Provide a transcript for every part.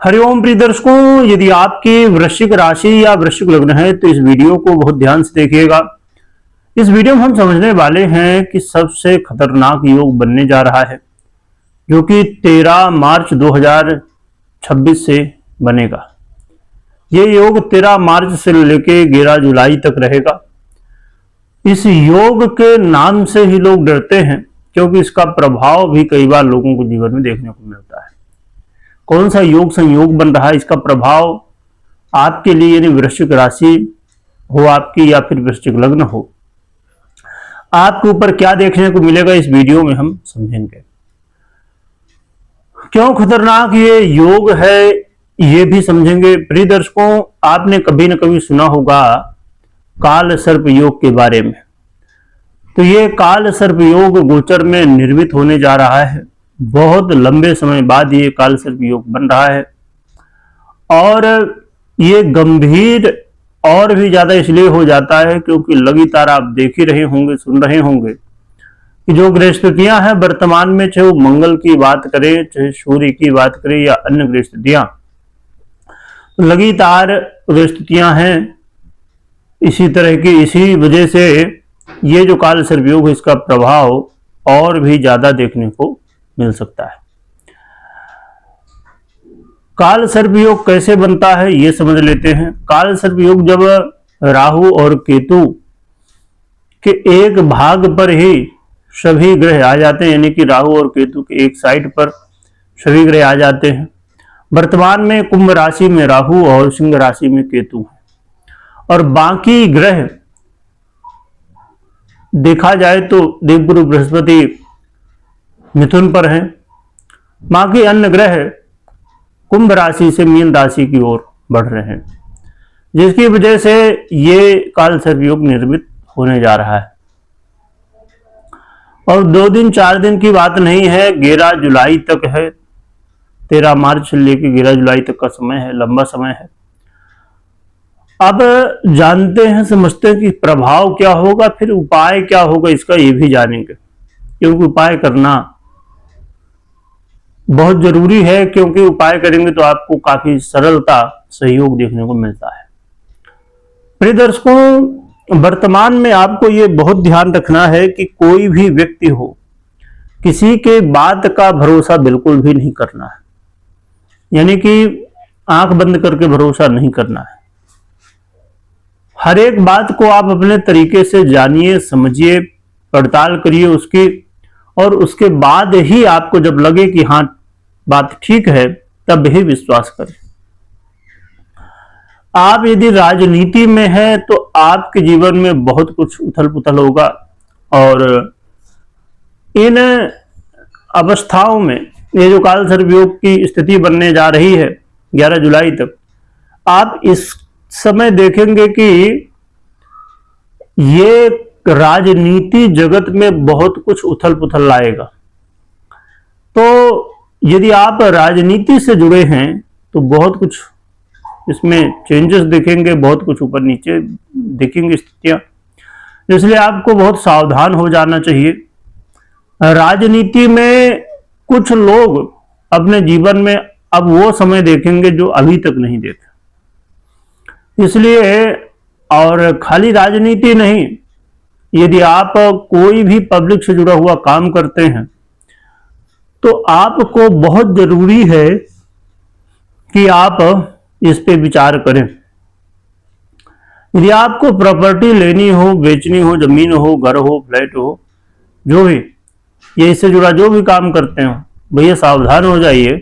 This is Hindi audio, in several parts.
हरिओम प्रिय दर्शकों, यदि आपकी वृश्चिक राशि या वृश्चिक लग्न है तो इस वीडियो को बहुत ध्यान से देखिएगा। इस वीडियो में हम समझने वाले हैं कि सबसे खतरनाक योग बनने जा रहा है, जो कि 13 मार्च 2026 से बनेगा। ये योग 13 मार्च से लेकर 11 जुलाई तक रहेगा। इस योग के नाम से ही लोग डरते हैं, क्योंकि इसका प्रभाव भी कई बार लोगों को जीवन में देखने को मिलता है। कौन सा योग संयोग बन रहा है, इसका प्रभाव आपके लिए, यानी वृश्चिक राशि हो आपकी या फिर वृश्चिक लग्न हो, आपके ऊपर क्या देखने को मिलेगा, इस वीडियो में हम समझेंगे। क्यों खतरनाक ये योग है, ये भी समझेंगे। प्रिय दर्शकों, आपने कभी न कभी सुना होगा काल सर्प योग के बारे में। तो ये काल सर्प योग गोचर में निर्मित होने जा रहा है। बहुत लंबे समय बाद ये काल सर्प योग बन रहा है, और ये गंभीर और भी ज्यादा इसलिए हो जाता है क्योंकि लगातार आप देख ही रहे होंगे, सुन रहे होंगे कि जो ग्रह स्थितियां हैं वर्तमान में, चाहे वो मंगल की बात करें, चाहे सूर्य की बात करें या अन्य ग्रह स्थितियां, लगातार ग्रह स्थितियां हैं इसी तरह की। इसी वजह से ये जो काल सर्प योग है, इसका प्रभाव और भी ज्यादा देखने को मिल सकता है। काल सर्प योग कैसे बनता है, ये समझ लेते हैं। काल सर्प योग जब राहु और केतु के एक भाग पर ही सभी ग्रह आ जाते हैं, यानी कि राहु और केतु के एक साइड पर सभी ग्रह आ जाते हैं। वर्तमान में कुंभ राशि में राहु और सिंह राशि में केतु है, और बाकी ग्रह देखा जाए तो देवगुरु बृहस्पति मिथुन पर हैं। बाकी अन्य ग्रह कुंभ राशि से मीन राशि की ओर बढ़ रहे हैं, जिसकी वजह से ये काल सर्प योग निर्मित होने जा रहा है। और 2 दिन 4 दिन की बात नहीं है, 11 जुलाई तक है। 13 मार्च से लेकर 11 जुलाई तक का समय है, लंबा समय है। अब जानते हैं, समझते हैं कि प्रभाव क्या होगा, फिर उपाय क्या होगा इसका, ये भी जानेंगे। क्योंकि उपाय करना बहुत जरूरी है, क्योंकि उपाय करेंगे तो आपको काफी सरलता, सहयोग देखने को मिलता है। प्रिय दर्शकों, वर्तमान में आपको ये बहुत ध्यान रखना है कि कोई भी व्यक्ति हो, किसी के बात का भरोसा बिल्कुल भी नहीं करना है, यानी कि आंख बंद करके भरोसा नहीं करना है। हर एक बात को आप अपने तरीके से जानिए, समझिए, पड़ताल करिए उसकी, और उसके बाद ही आपको जब लगे कि हाँ बात ठीक है, तब ही विश्वास करें। आप यदि राजनीति में हैं तो आपके जीवन में बहुत कुछ उथल पुथल होगा, और इन अवस्थाओं में ये जो काल सर्प योग की स्थिति बनने जा रही है 11 जुलाई तक, आप इस समय देखेंगे कि ये राजनीति जगत में बहुत कुछ उथल पुथल लाएगा। तो यदि आप राजनीति से जुड़े हैं तो बहुत कुछ इसमें चेंजेस दिखेंगे, बहुत कुछ ऊपर नीचे दिखेंगे स्थितियां, इसलिए आपको बहुत सावधान हो जाना चाहिए। राजनीति में कुछ लोग अपने जीवन में अब वो समय देखेंगे जो अभी तक नहीं देखे, इसलिए। और खाली राजनीति नहीं, यदि आप कोई भी पब्लिक से जुड़ा हुआ काम करते हैं तो आपको बहुत जरूरी है कि आप इस पे विचार करें। यदि आपको प्रॉपर्टी लेनी हो, बेचनी हो, जमीन हो, घर हो, फ्लैट हो, जो भी ये इससे जुड़ा जो भी काम करते हो, भैया सावधान हो जाइए,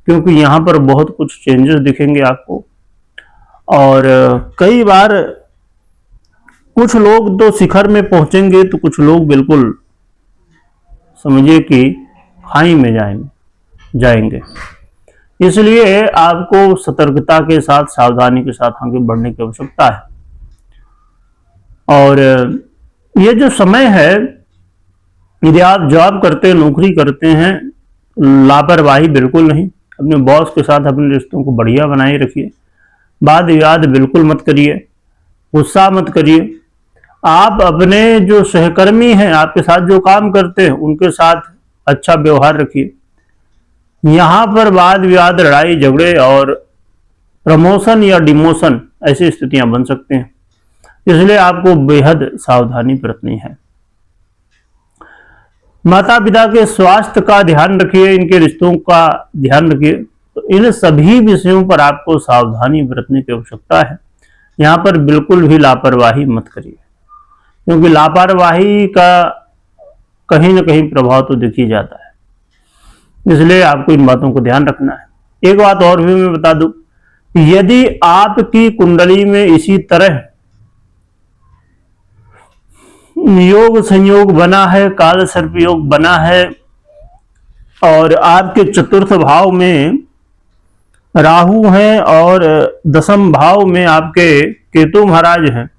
क्योंकि यहां पर बहुत कुछ चेंजेस दिखेंगे आपको। और कई बार कुछ लोग तो शिखर में पहुंचेंगे, तो कुछ लोग बिल्कुल समझिए कि खाई में जाएंगे। इसलिए आपको सतर्कता के साथ, सावधानी के साथ आगे बढ़ने की आवश्यकता है। और ये जो समय है, यदि आप जॉब करते हैं, नौकरी करते हैं, लापरवाही बिल्कुल नहीं। अपने बॉस के साथ अपने रिश्तों को बढ़िया बनाए रखिए, वाद विवाद बिल्कुल मत करिए, गुस्सा मत करिए। आप अपने जो सहकर्मी हैं, आपके साथ जो काम करते हैं, उनके साथ अच्छा व्यवहार रखिए। यहां पर वाद विवाद, लड़ाई झगड़े और प्रमोशन या डिमोशन ऐसी स्थितियां बन सकते हैं, इसलिए आपको बेहद सावधानी बरतनी है। माता पिता के स्वास्थ्य का ध्यान रखिए, इनके रिश्तों का ध्यान रखिए। तो इन सभी विषयों पर आपको सावधानी बरतने की आवश्यकता है। यहाँ पर बिल्कुल भी लापरवाही मत करिए, क्योंकि लापरवाही का कहीं ना कहीं प्रभाव तो दिख ही जाता है, इसलिए आपको इन बातों को ध्यान रखना है। एक बात और भी मैं बता दूं, यदि आपकी कुंडली में इसी तरह योग संयोग बना है, काल सर्प योग बना है, और आपके चतुर्थ भाव में राहु हैं और दसम भाव में आपके केतु महाराज हैं,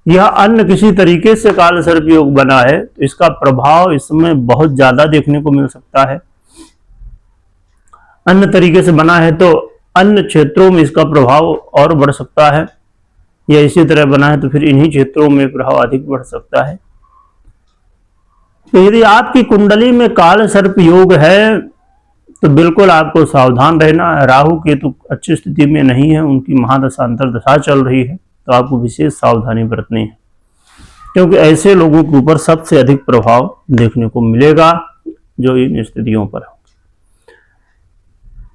यह अन्य किसी तरीके से काल सर्प योग बना है, तो इसका प्रभाव इस समय बहुत ज्यादा देखने को मिल सकता है। अन्य तरीके से बना है तो अन्य क्षेत्रों में इसका प्रभाव और बढ़ सकता है, या इसी तरह बना है तो फिर इन्हीं क्षेत्रों में प्रभाव अधिक बढ़ सकता है। तो यदि आपकी कुंडली में काल सर्प योग है तो बिल्कुल आपको सावधान रहना है। राहु केतु अच्छी स्थिति में नहीं है, उनकी महादशा अंतर्दशा चल रही है, तो आपको विशेष सावधानी बरतनी है, क्योंकि ऐसे लोगों के ऊपर सबसे अधिक प्रभाव देखने को मिलेगा जो इन स्थितियों पर है।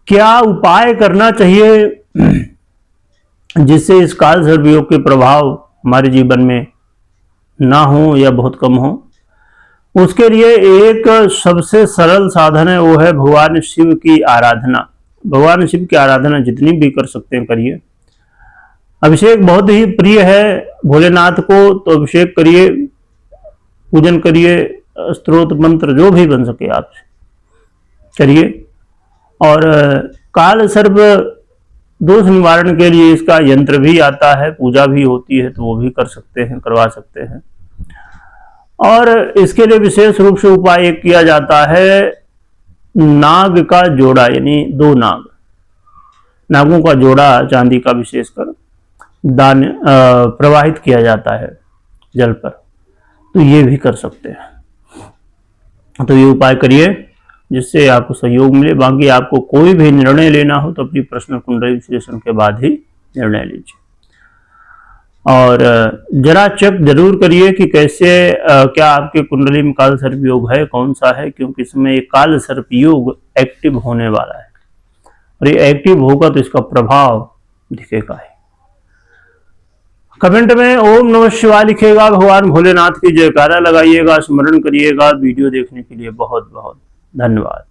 क्या उपाय करना चाहिए जिससे इस काल सर्प योग के प्रभाव हमारे जीवन में ना हो या बहुत कम हो? उसके लिए एक सबसे सरल साधन है, वो है भगवान शिव की आराधना। भगवान शिव की आराधना जितनी भी कर सकते हैं करिए। अभिषेक बहुत ही प्रिय है भोलेनाथ को, तो अभिषेक करिए, पूजन करिए, स्तोत्र मंत्र जो भी बन सके आप करिए। और काल सर्प दोष निवारण के लिए इसका यंत्र भी आता है, पूजा भी होती है, तो वो भी कर सकते हैं, करवा सकते हैं। और इसके लिए विशेष रूप से उपाय एक किया जाता है, नाग का जोड़ा, यानी 2 नागों का जोड़ा चांदी का विशेषकर दान प्रवाहित किया जाता है जल पर, तो ये भी कर सकते हैं। तो ये उपाय करिए जिससे आपको सहयोग मिले। बाकी आपको कोई भी निर्णय लेना हो तो अपनी पर्सनल कुंडली विश्लेषण के बाद ही निर्णय लीजिए। और जरा चेक जरूर करिए कि कैसे क्या आपके कुंडली में काल सर्प योग है, कौन सा है, क्योंकि इसमें एक काल सर्प योग एक्टिव होने वाला है, और ये एक्टिव होगा तो इसका प्रभाव दिखेगा ही। कमेंट में ओम नमः शिवाय लिखेगा, भगवान भोलेनाथ की जयकारा लगाइएगा, स्मरण करिएगा। वीडियो देखने के लिए बहुत बहुत धन्यवाद।